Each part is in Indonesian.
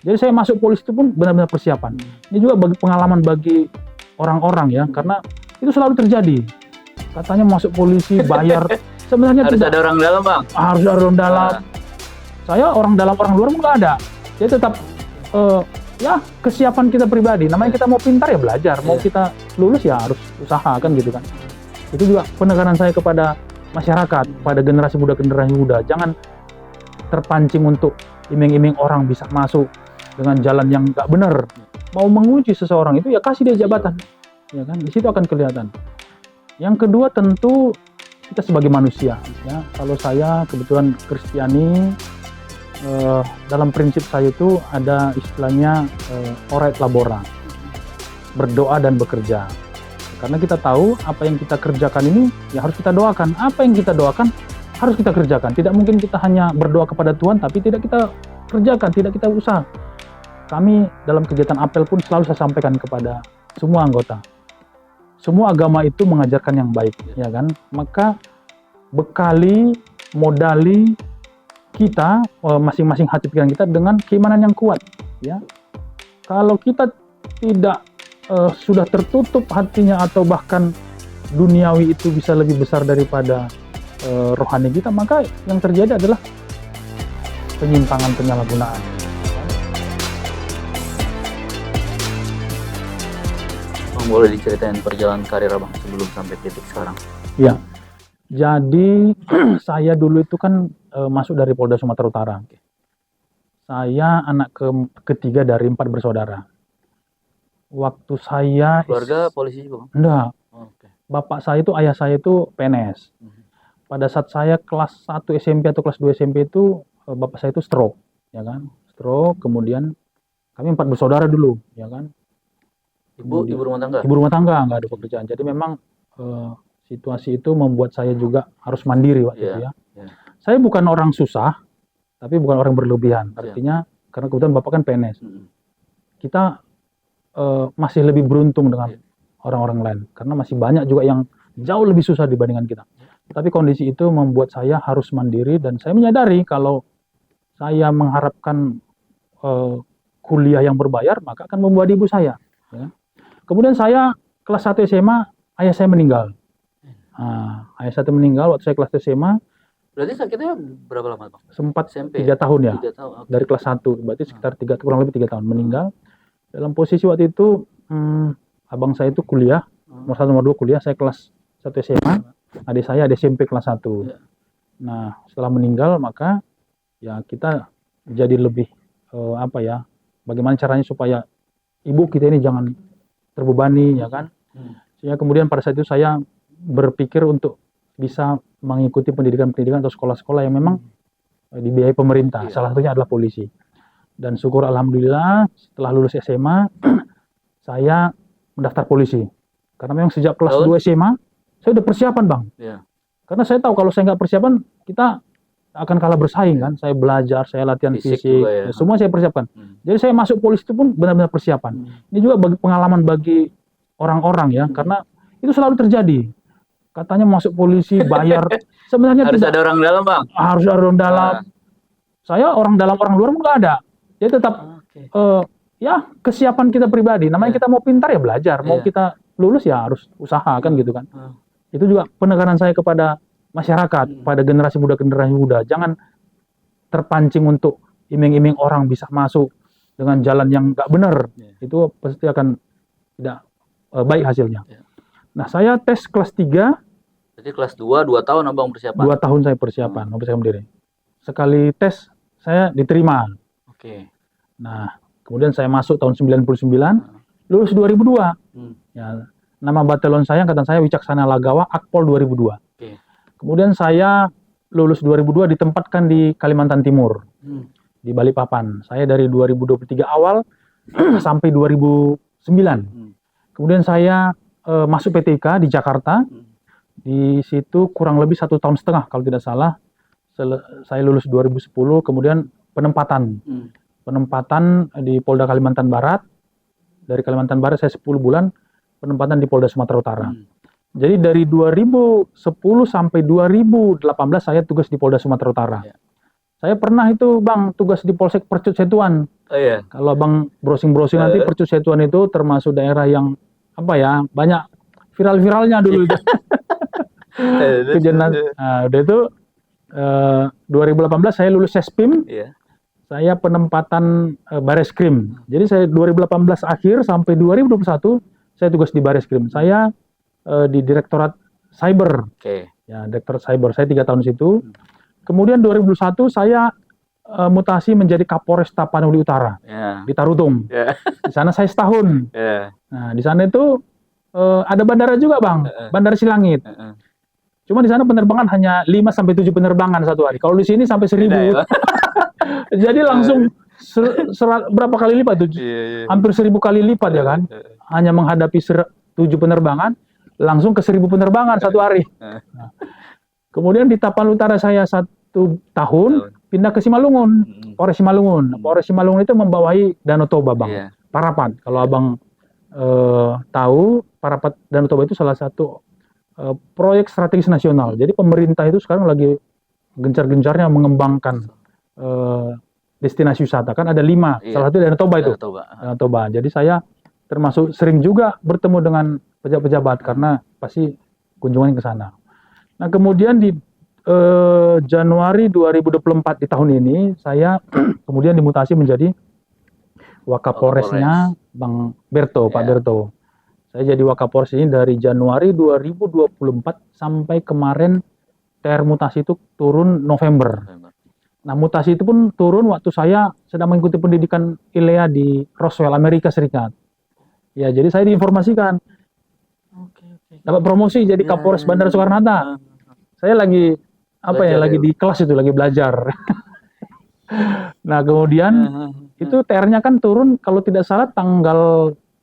Jadi saya masuk polisi itu pun benar-benar persiapan. Ini juga pengalaman bagi orang-orang ya, karena itu selalu terjadi. Katanya masuk polisi bayar, sebenarnya Harus tidak. ada orang dalam, Bang. Harus ada orang dalam. Saya orang dalam orang luar pun nggak ada. Jadi tetap ya kesiapan kita pribadi. Namanya kita mau pintar ya belajar, mau kita lulus ya harus usaha kan gitu kan. Itu juga penekanan saya kepada masyarakat, pada generasi muda, jangan terpancing untuk iming-iming orang bisa masuk dengan jalan yang nggak benar. Mau menguji seseorang itu ya kasih dia jabatan, ya kan? Di situ akan kelihatan. Yang kedua tentu kita sebagai manusia, ya. Kalau saya kebetulan Kristiani, dalam prinsip saya itu ada istilahnya ora et labora, berdoa dan bekerja. Karena kita tahu apa yang kita kerjakan ini ya harus kita doakan. Apa yang kita doakan harus kita kerjakan. Tidak mungkin kita hanya berdoa kepada Tuhan tapi tidak kita kerjakan, tidak kita usaha. Kami dalam kegiatan apel pun selalu saya sampaikan kepada semua anggota. Semua agama itu mengajarkan yang baik, ya kan? Maka bekali, modali kita, masing-masing hati pikiran kita dengan keimanan yang kuat, ya. Kalau kita tidak sudah tertutup hatinya atau bahkan duniawi itu bisa lebih besar daripada rohani kita, maka yang terjadi adalah penyimpangan, penyalahgunaan. Bang, boleh diceritain perjalanan karir Abang sebelum sampai titik sekarang? Ya, jadi saya dulu itu kan masuk dari Polda Sumatera Utara. Saya anak ketiga dari 4 bersaudara. Waktu saya Keluarga polisi juga, Bang? enggak. Oh, okay. Bapak saya itu, ayah saya itu PNS. Pada saat saya kelas 1 SMP atau kelas 2 SMP itu bapak saya itu stroke, ya kan? Stroke, kemudian kami 4 bersaudara dulu, ya kan? Ibu rumah tangga? Ibu rumah tangga, nggak ada pekerjaan. Jadi memang situasi itu membuat saya juga harus mandiri waktu itu ya. Saya bukan orang susah, tapi bukan orang berlebihan. Artinya karena kebetulan bapak kan PNS. Kita masih lebih beruntung dengan orang-orang lain. Karena masih banyak juga yang jauh lebih susah dibandingkan kita. Tapi kondisi itu membuat saya harus mandiri dan saya menyadari kalau saya mengharapkan kuliah yang berbayar, maka akan membuat ibu saya. Ya. Kemudian saya kelas 1 SMA, ayah saya meninggal. Ayah saya meninggal waktu saya kelas 1 SMA. Berarti sakitnya berapa lama, Bang? Sempat SMP, 3 tahun ya. 3 tahun, okay. Dari kelas 1, berarti sekitar kurang lebih 3 tahun meninggal. Dalam posisi waktu itu, abang saya itu kuliah, nomor 1, nomor 2 kuliah, saya kelas 1 SMA, adik saya ada SMP kelas 1. Nah, setelah meninggal, maka ya kita jadi lebih, bagaimana caranya supaya ibu kita ini jangan terbebani, ya kan? Sehingga kemudian pada saat itu saya berpikir untuk bisa mengikuti pendidikan-pendidikan atau sekolah-sekolah yang memang dibiayai pemerintah. Salah satunya adalah polisi. Dan syukur alhamdulillah setelah lulus SMA saya mendaftar polisi. Karena memang sejak kelas 2 SMA saya udah persiapan, Bang. Karena saya tahu kalau saya nggak persiapan kita akan kalah bersaing kan. Saya belajar, saya latihan fisik semua saya persiapkan. Jadi saya masuk polisi itu pun benar-benar persiapan. Ini juga pengalaman bagi orang-orang ya, karena itu selalu terjadi. Katanya masuk polisi bayar, sebenarnya harus tidak. Ada orang dalam, Bang. Harus ada orang dalam. Saya orang dalam orang luar pun nggak ada. Jadi tetap ya kesiapan kita pribadi. Namanya kita mau pintar ya belajar, mau kita lulus ya harus usaha kan gitu kan. Itu juga penekanan saya kepada masyarakat, pada generasi muda, jangan terpancing untuk iming-iming orang bisa masuk dengan jalan yang nggak benar. Itu pasti akan tidak baik hasilnya. Nah, saya tes kelas 3. Jadi kelas 2 tahun Abang persiapan? 2 tahun saya persiapan, mempersiapkan diri. Sekali tes, saya diterima. Nah, kemudian saya masuk tahun 99, lulus 2002. Ya, nama batalon saya, angkatan saya Wicaksana Lagawa, Akpol 2002. Kemudian saya lulus 2002 ditempatkan di Kalimantan Timur, di Balikpapan. Saya dari 2023 awal sampai 2009. Kemudian saya masuk PTIK di Jakarta. Di situ kurang lebih 1,5 tahun kalau tidak salah. Saya lulus 2010, kemudian penempatan di Polda Kalimantan Barat. Dari Kalimantan Barat saya 10 bulan penempatan di Polda Sumatera Utara. Jadi dari 2010 sampai 2018 saya tugas di Polda Sumatera Utara. Saya pernah itu Bang tugas di Polsek Percut Setuan. Oh iya. Kalau Bang browsing-browsing nanti Percut Setuan itu termasuk daerah yang apa ya, banyak viral-viralnya dulu itu. Kejadian. Nah, udah itu 2018 saya lulus Sespim. Iya. Saya penempatan Bareskrim. Jadi saya 2018 akhir sampai 2021 saya tugas di Bareskrim. Saya di Direktorat Cyber. Oke. Ya, Direktorat Cyber. Saya 3 tahun di situ. Kemudian 2021 saya mutasi menjadi Kapolres Tapanuli Utara Ya. di Tarutung. Ya. Di sana saya setahun. Ya. Nah, di sana itu ada bandara juga, Bang. Bandara Silangit. Cuma di sana penerbangan hanya 5 sampai 7 penerbangan satu hari. Kalau di sini sampai 1000. Beda, ya. Jadi langsung berapa kali lipat tuh? Iya. Hampir 1000 kali lipat ya kan? Hanya menghadapi 7 penerbangan, langsung ke 1000 penerbangan satu hari. Nah, kemudian di Tapanuli Utara saya 1 tahun, pindah ke Simalungun, Polres Simalungun. Polres Simalungun itu membawahi Danau Toba, Bang. Iya. Parapat. Kalau Abang tahu, Parapat Danau Toba itu salah satu proyek strategis nasional. Jadi pemerintah itu sekarang lagi gencar-gencarnya mengembangkan destinasi wisata. Kan ada 5, Iya. salah satu Danau Toba itu. Danau Toba. Jadi saya termasuk sering juga bertemu dengan pejabat-pejabat karena pasti kunjungan ke sana. Nah, kemudian di Januari 2024 di tahun ini saya kemudian dimutasi menjadi Wakapolresnya Bang Berto, Pak Berto. Saya jadi Wakapolres ini dari Januari 2024 sampai kemarin TR mutasi itu turun November. Nah, mutasi itu pun turun waktu saya sedang mengikuti pendidikan ILEA di Roswell, Amerika Serikat. Ya, jadi saya diinformasikan. Dapat promosi jadi Kapolres Bandara Soekarno-Hatta. Saya lagi lagi di kelas itu, lagi belajar. Nah, kemudian itu TR-nya kan turun kalau tidak salah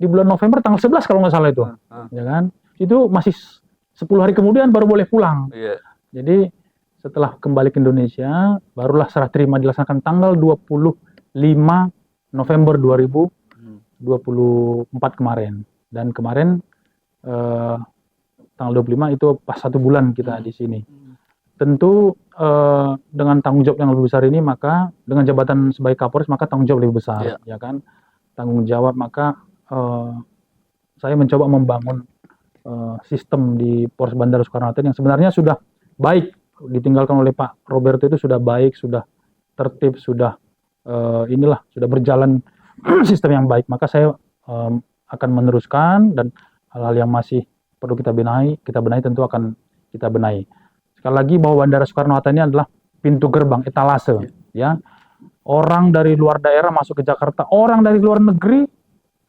di bulan November tanggal 11 kalau nggak salah itu. Ya kan? Itu masih 10 hari kemudian baru boleh pulang. Jadi setelah kembali ke Indonesia, barulah serah terima dilaksanakan tanggal 25 November 2024 kemarin. Dan kemarin tanggal 25 itu pas 1 bulan kita di sini. Tentu dengan tanggung jawab yang lebih besar ini, maka dengan jabatan sebagai Kapolres maka tanggung jawab lebih besar, ya kan? Tanggung jawab, maka saya mencoba membangun sistem di Polres Bandara Soekarno-Hatta yang sebenarnya sudah baik, ditinggalkan oleh Pak Roberto itu sudah baik, sudah tertib, sudah sudah berjalan sistem yang baik. Maka saya akan meneruskan, dan hal-hal yang masih perlu kita benahi tentu akan kita benahi. Sekali lagi bahwa Bandara Soekarno-Hatta ini adalah pintu gerbang, etalase, ya. Orang dari luar daerah masuk ke Jakarta, orang dari luar negeri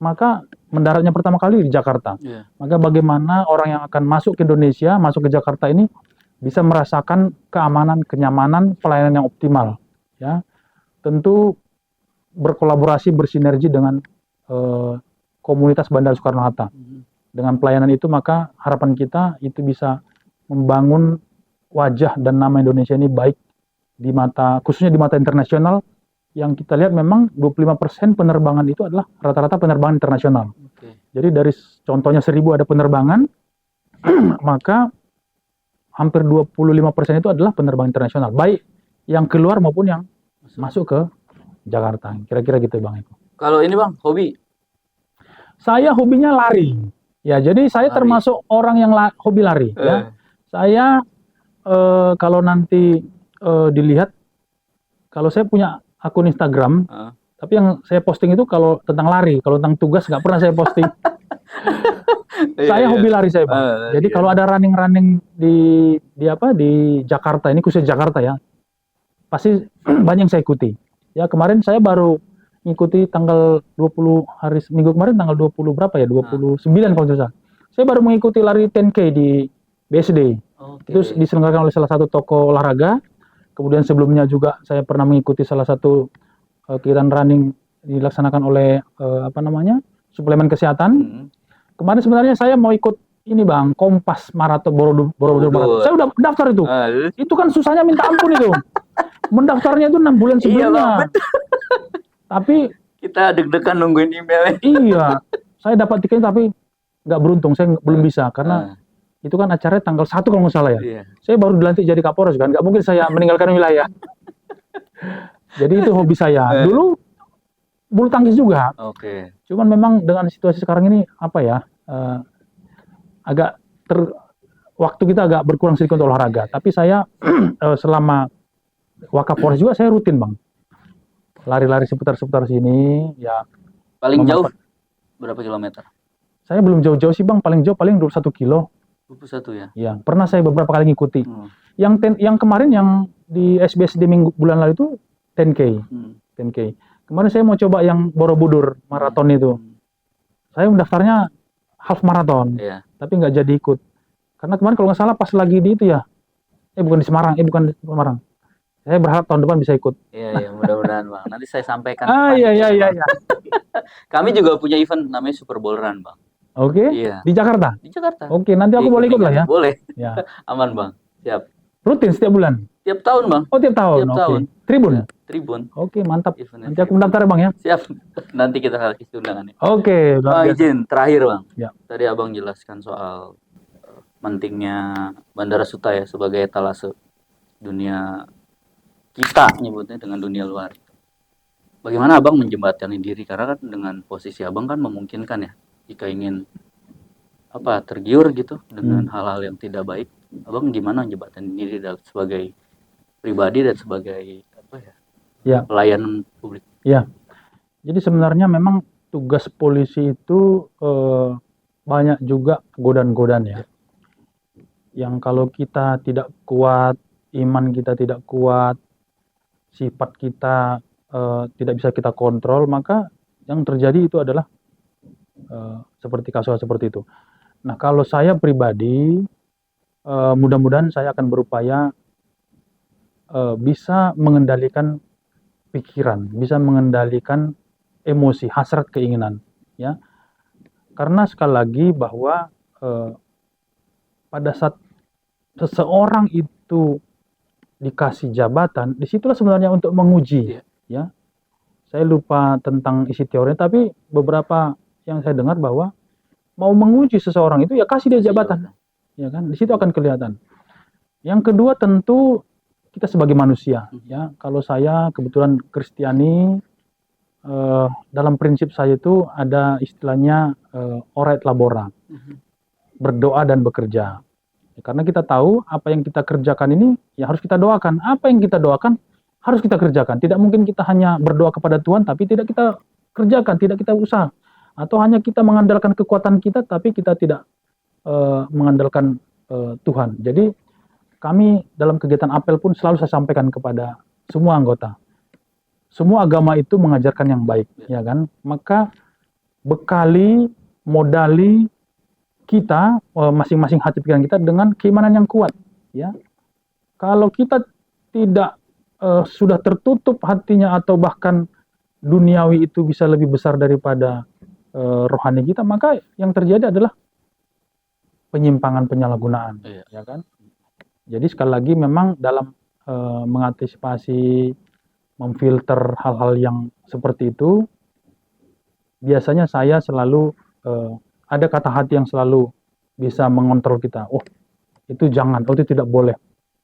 maka mendaratnya pertama kali di Jakarta. Maka bagaimana orang yang akan masuk ke Indonesia, masuk ke Jakarta ini bisa merasakan keamanan, kenyamanan, pelayanan yang optimal, ya. Tentu berkolaborasi, bersinergi dengan komunitas Bandara Soekarno-Hatta. Dengan pelayanan itu maka harapan kita itu bisa membangun wajah dan nama Indonesia ini baik khususnya di mata internasional. Yang kita lihat memang 25% penerbangan itu adalah rata-rata penerbangan internasional. Jadi dari contohnya 1000 ada penerbangan, maka hampir 25% itu adalah penerbangan internasional, baik yang keluar maupun yang masuk ke Jakarta. Kira-kira gitu, Bang Eko. Kalau ini, Bang, hobi? Saya hobinya lari. Ya, jadi saya termasuk orang yang hobi lari. Ya. Saya kalau nanti dilihat, kalau saya punya akun Instagram, tapi yang saya posting itu kalau tentang lari, kalau tentang tugas nggak pernah saya posting. Saya hobi lari saya, Bang. Jadi kalau ada running di Jakarta ini, khususnya Jakarta ya, pasti banyak yang saya ikuti. Ya, kemarin saya baru ngikuti tanggal 20 hari minggu kemarin tanggal 20 berapa ya? 29 kalau tidak salah. Saya baru mengikuti lari 10K di BSD. Itu diselenggarakan oleh salah satu toko olahraga. Kemudian sebelumnya juga saya pernah mengikuti salah satu kegiatan running dilaksanakan oleh suplemen kesehatan. Kemarin sebenarnya saya mau ikut ini, Bang, Kompas Marathon Borobudur Marathon. Saya udah daftar itu. Itu kan susahnya minta ampun itu. Mendaftarnya itu 6 bulan sebelumnya. Tapi kita deg-degan nungguin emailnya. Iya, saya dapat tiketnya tapi nggak beruntung, saya belum bisa karena itu kan acaranya tanggal 1 kalau nggak salah ya. Saya baru dilantik jadi Kapolres kan, nggak mungkin saya meninggalkan wilayah. Jadi itu hobi saya. Dulu bulu tangkis juga. Oke. Cuman memang dengan situasi sekarang ini apa ya, agak waktu kita agak berkurang sedikit untuk olahraga. Tapi saya selama Wakapolres juga saya rutin bang, lari-lari seputar-seputar sini. Ya Paling jauh memanfaat- berapa kilometer? saya belum jauh-jauh sih bang, paling jauh paling 21 kilo. 21 ya. Ya pernah saya beberapa kali ngikuti. Hmm. Yang kemarin yang di SBSD bulan lalu itu 10K. Hmm. 10K. Kemarin saya mau coba yang Borobudur maraton itu. Saya mendaftarnya half marathon, Iya. tapi nggak jadi ikut. Karena kemarin kalau nggak salah pas lagi di itu ya, bukan di Semarang, bukan di Semarang. Saya berharap tahun depan bisa ikut. Iya, mudah-mudahan bang. Nanti saya sampaikan. Iya. Kami juga punya event namanya Super Bowl Run bang. Oke. Iya. Di Jakarta. Di Jakarta. Oke, nanti aku boleh ikut lah ya. Boleh. Ya. Aman bang. Siap. Rutin setiap bulan. Tiap tahun bang. Oh tiap tahun. Tiap Oke. tahun. Tribun. Ya, Tribun. Oke, mantap. Eventnya Nanti aku mendaftar ya bang ya. Siap. Nanti kita kasih undangannya. Oke. Bang izin terakhir bang. Ya. Tadi abang jelaskan soal pentingnya Bandara Suta ya sebagai etalase dunia kita nyebutnya dengan dunia luar. Bagaimana abang menjembatani diri, karena kan dengan posisi abang kan memungkinkan ya jika ingin tergiur gitu dengan hal-hal yang tidak baik, abang gimana menjembatani diri sebagai pribadi dan sebagai pelayan publik? Ya, jadi sebenarnya memang tugas polisi itu banyak juga godaan-godaan ya. Yang kalau kita tidak kuat, iman kita tidak kuat, sifat kita tidak bisa kita kontrol, maka yang terjadi itu adalah seperti kasus seperti itu. Nah, kalau saya pribadi, mudah-mudahan saya akan berupaya bisa mengendalikan pikiran, bisa mengendalikan emosi, hasrat, keinginan, ya. Karena sekali lagi bahwa pada saat seseorang itu dikasih jabatan, disitulah sebenarnya untuk menguji, ya. Saya lupa tentang isi teorinya, tapi beberapa yang saya dengar bahwa mau menguji seseorang itu ya kasih dia jabatan, ya kan, di situ akan kelihatan. Yang kedua tentu kita sebagai manusia, ya. Kalau saya kebetulan Kristiani, dalam prinsip saya itu ada istilahnya ora et labora, berdoa dan bekerja. Karena kita tahu apa yang kita kerjakan ini ya harus kita doakan. Apa yang kita doakan harus kita kerjakan. Tidak mungkin kita hanya berdoa kepada Tuhan tapi tidak kita kerjakan, tidak kita usaha. Atau hanya kita mengandalkan kekuatan kita tapi kita tidak mengandalkan Tuhan. Jadi kami dalam kegiatan apel pun selalu saya sampaikan kepada semua anggota. Semua agama itu mengajarkan yang baik, ya kan? Maka bekali, modali kita masing-masing hati pikiran kita dengan keimanan yang kuat, ya. Kalau kita tidak sudah tertutup hatinya atau bahkan duniawi itu bisa lebih besar daripada rohani kita, maka yang terjadi adalah penyimpangan, penyalahgunaan, ya kan? Jadi sekali lagi memang dalam mengantisipasi, memfilter hal-hal yang seperti itu, biasanya saya selalu ada kata hati yang selalu bisa mengontrol kita. Oh, itu jangan, oh itu tidak boleh,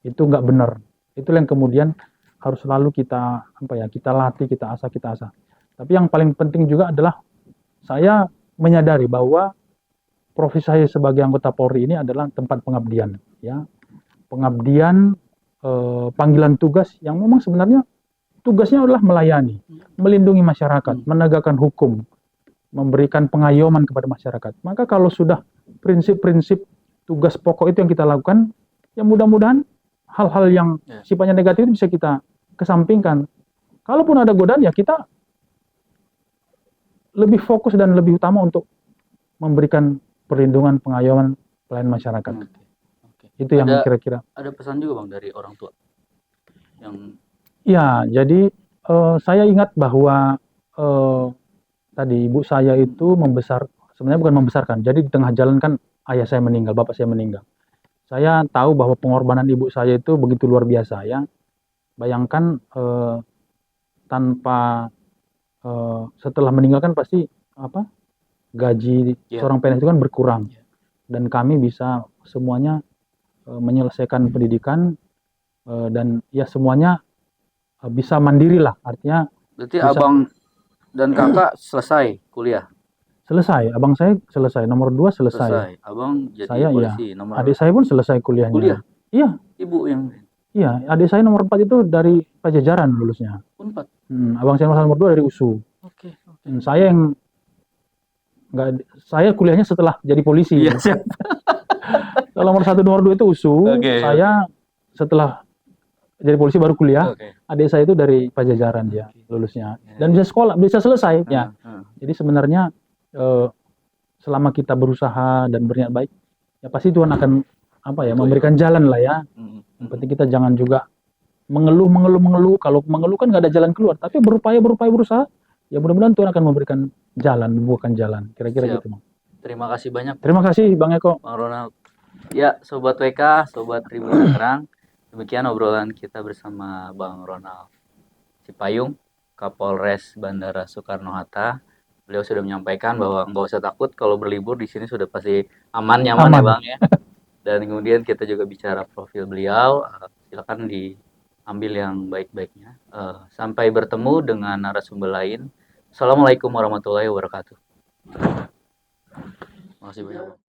itu nggak benar. Itu yang kemudian harus selalu kita kita latih, kita asah. Tapi yang paling penting juga adalah saya menyadari bahwa profesi saya sebagai anggota Polri ini adalah tempat pengabdian, ya. Pengabdian, panggilan tugas yang memang sebenarnya tugasnya adalah melayani, melindungi masyarakat, menegakkan hukum, memberikan pengayoman kepada masyarakat. Maka kalau sudah prinsip-prinsip tugas pokok itu yang kita lakukan, ya mudah-mudahan hal-hal yang sifatnya negatif itu bisa kita kesampingkan. Kalaupun ada godaan, ya kita lebih fokus dan lebih utama untuk memberikan perlindungan, pengayoman, pelayanan masyarakat. Itu yang kira-kira. Ada pesan juga Bang dari orang tua? Ya, jadi saya ingat bahwa tadi ibu saya itu sebenarnya bukan membesarkan. Jadi di tengah jalan kan ayah saya meninggal, bapak saya meninggal. Saya tahu bahwa pengorbanan ibu saya itu begitu luar biasa, ya. Bayangkan tanpa setelah meninggal kan pasti gaji seorang PNS itu kan berkurang, dan kami bisa semuanya menyelesaikan pendidikan dan ya semuanya bisa mandiri lah, artinya Berarti bisa. abang dan kakak selesai kuliah. Selesai, abang saya selesai, nomor 2 selesai. Selesai. Abang jadi Saya iya. polisi nomor Adik saya pun selesai kuliahnya. kuliah. Iya, Ibu yang iya. Adik saya nomor 4 itu dari Pajajaran lulusnya. Unpad. Abang saya nomor 2 dari USU. Oke. Saya yang nggak, saya kuliahnya setelah jadi polisi. Iya, siap. Kalau nomor 1, nomor 2 itu USU. Oke, Saya setelah jadi polisi baru kuliah. Oke. Adik saya itu dari Pajajaran dia lulusnya. Dan bisa sekolah, bisa selesai ya. Jadi sebenarnya selama kita berusaha dan berniat baik, ya pasti Tuhan akan memberikan jalan lah ya. Yang penting kita jangan juga mengeluh. Kalau mengeluh kan nggak ada jalan keluar. Tapi berupaya berusaha, ya mudah-mudahan Tuhan akan memberikan jalan, bukan jalan. Kira-kira Siap. gitu, Bang. Terima kasih banyak, Terima kasih Bang Eko. Bang Ronald. Ya, Sobat WK, Sobat Tribun Tangerang. Demikian obrolan kita bersama Bang Ronald Cipayung, Kapolres Bandara Soekarno-Hatta. Beliau sudah menyampaikan bahwa nggak usah takut kalau berlibur di sini sudah pasti aman, nyaman ya Bang ya. Dan kemudian kita juga bicara profil beliau. Silakan diambil yang baik-baiknya. Sampai bertemu dengan narasumber lain. Assalamualaikum warahmatullahi wabarakatuh. Terima kasih banyak.